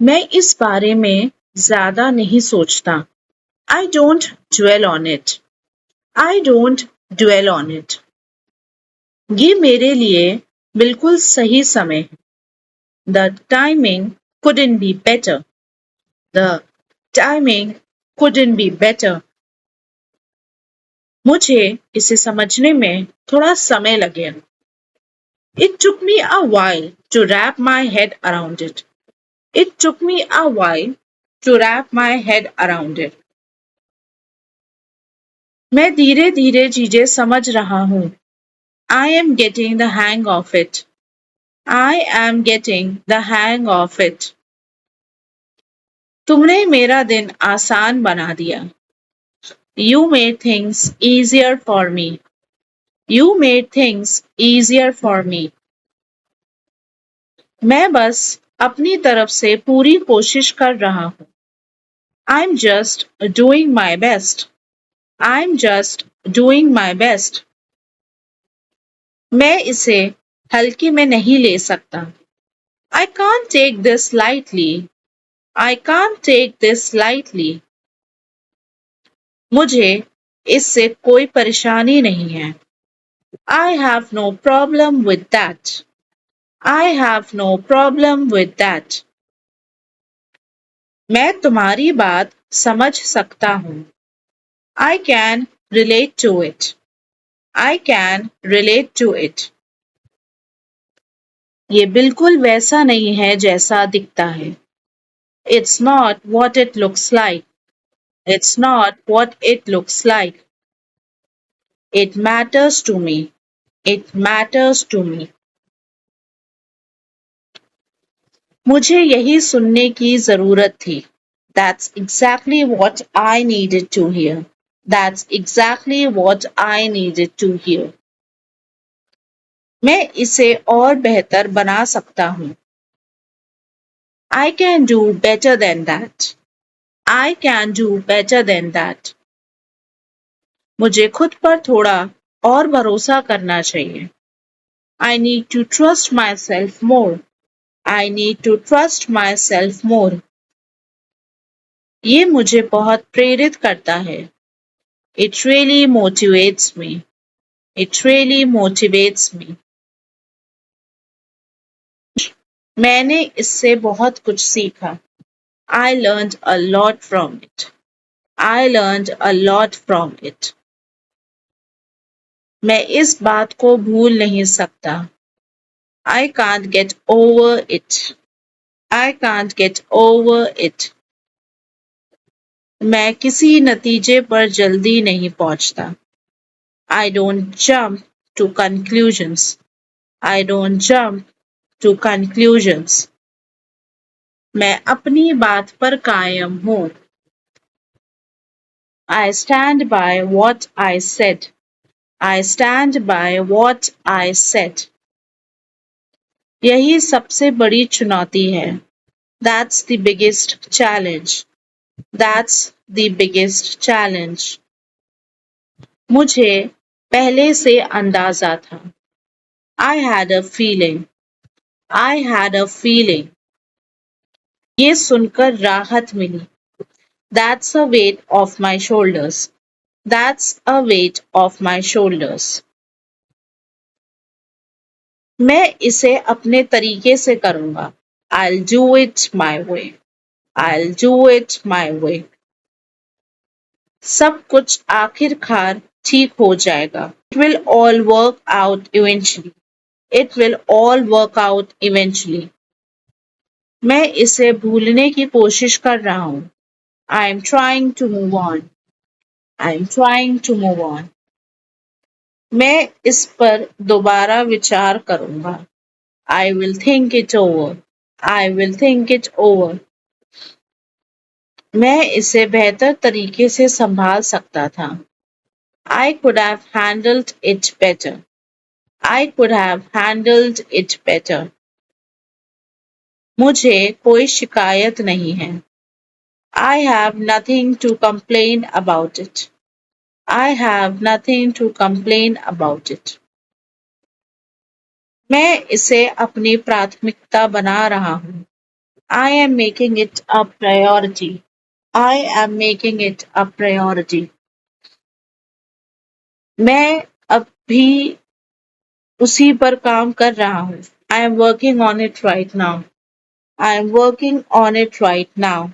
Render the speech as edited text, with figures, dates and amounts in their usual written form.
मैं इस बारे में ज्यादा नहीं सोचता। I don't dwell on it. I don't dwell on it. ये मेरे लिए बिल्कुल सही समय है। The timing couldn't be better. The timing couldn't be better. मुझे इसे समझने में थोड़ा समय लगेगा। It took me a while to wrap my head around it. It took me a while to wrap my head around it. मैं धीरे धीरे चीजें समझ रहा हूँ। I am getting the hang of it. I am getting the hang of it. तुमने मेरा दिन आसान बना दिया। You made things easier for me. You made things easier for me. मैं बस अपनी तरफ से पूरी कोशिश कर रहा हूँ। I'm just doing my best. I'm just doing my best. मैं इसे हल्के में नहीं ले सकता। I can't take this lightly. I can't take this lightly. मुझे इससे कोई परेशानी नहीं है। I have no problem with that. I have no problem with that. मैं तुम्हारी बात समझ सकता हूँ। I can relate to it. I can relate to it. ये बिल्कुल वैसा नहीं है जैसा दिखता है। It's not what it looks like. It's not what it looks like. It matters to me. It matters to me. मुझे यही सुनने की जरूरत थी। That's exactly what I needed to hear. That's exactly what I needed to hear. मैं इसे और बेहतर बना सकता हूँ। I can do better than that. I can do better than that. मुझे खुद पर थोड़ा और भरोसा करना चाहिए। I need to trust myself more. I need to trust myself more. ये मुझे बहुत प्रेरित करता है। It really motivates me. It really motivates me. मैंने इससे बहुत कुछ सीखा। I learned a lot from it. I learned a lot from it. मैं इस बात को भूल नहीं सकता। I can't get over it. I can't get over it. मैं किसी नतीजे पर जल्दी नहीं पहुंचता। I don't jump to conclusions. I don't jump to conclusions. मैं अपनी बात पर कायम हूँ। I stand by what I said. I stand by what I said. यही सबसे बड़ी चुनौती है। That's the biggest challenge. That's the biggest challenge. मुझे पहले से अंदाजा था। I had a feeling. I had a feeling. ये सुनकर राहत मिली। That's a weight off my shoulders. That's a weight off my shoulders. मैं इसे अपने तरीके से करूँगा। I'll do it my way. I'll do it my way. सब कुछ आखिरकार ठीक हो जाएगा। It will all work out eventually. It will all work out eventually. मैं इसे भूलने की कोशिश कर रहा हूँ। I am trying to move on. I am trying to move on. मैं इस पर दोबारा विचार करूँगा। I will think it over. I will think it over. मैं इसे बेहतर तरीके से संभाल सकता था। I could have handled it better. I could have handled it better. मुझे कोई शिकायत नहीं है। I have nothing to complain about it. I have nothing to complain about it. मैं इसे अपनी प्राथमिकता बना रहा हूँ। I am making it a priority. I am making it a priority. मैं अभी उसी पर काम कर रहा हूँ. I am working on it right now. I am working on it right now.